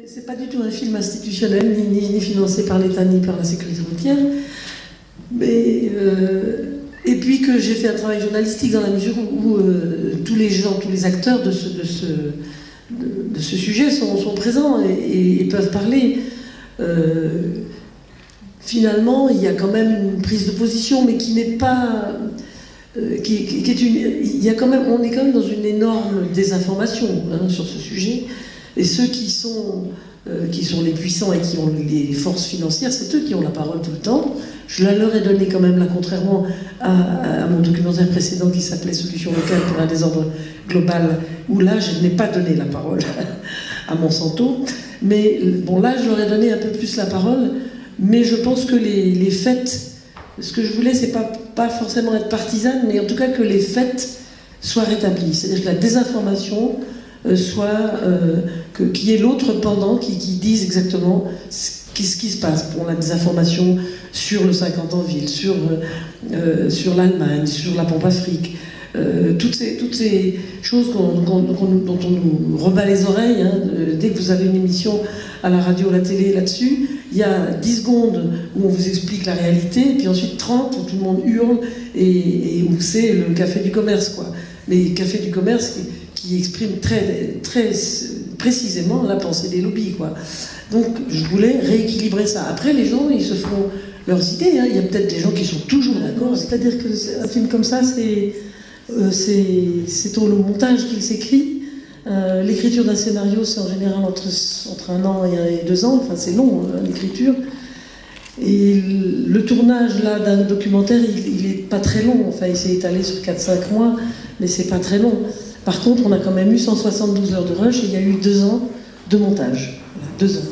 C'est pas du tout un film institutionnel, ni financé par l'État, ni par la sécurité routière. Mais, et puis que j'ai fait un travail journalistique dans la mesure où tous les gens, tous les acteurs de ce sujet sont présents et peuvent parler. Finalement, il y a quand même une prise de position, mais qui n'est pas... il y a quand même, on est quand même dans une énorme désinformation sur ce sujet. Et ceux qui sont les puissants et qui ont les forces financières, c'est eux qui ont la parole tout le temps. Je la leur ai donné quand même, là, contrairement à mon documentaire précédent qui s'appelait Solutions locales pour un désordre global, où là, je n'ai pas donné la parole à Monsanto. Mais bon, là, je leur ai donné un peu plus la parole. Mais je pense que les faits, ce que je voulais, c'est pas forcément être partisane, mais en tout cas que les faits soient rétablis. C'est-à-dire que la désinformation soit qu'il y ait l'autre pendant qui dise exactement ce qui se passe pour la désinformation sur le 50 en ville, sur l'Allemagne, sur la pompe Afrique, toutes ces choses dont on nous rebat les oreilles. Dès que vous avez une émission à la radio, à la télé là-dessus, il y a 10 secondes où on vous explique la réalité, et puis ensuite 30 où tout le monde hurle et où c'est le café du commerce, quoi. Mais le café du commerce qui exprime très, très précisément la pensée des lobbies, quoi. Donc je voulais rééquilibrer ça. Après, les gens, ils se font leurs idées. Il y a peut-être des gens qui sont toujours d'accord. C'est-à-dire qu'un film comme ça, c'est au montage qu'il s'écrit. L'écriture d'un scénario, c'est en général entre 1 an et 2 ans. Enfin, c'est long, l'écriture. Et le tournage là d'un documentaire, il est pas très long. Enfin, il s'est étalé sur 4-5 mois, mais c'est pas très long. Par contre, on a quand même eu 172 heures de rush et il y a eu 2 ans de montage. Voilà, 2 ans.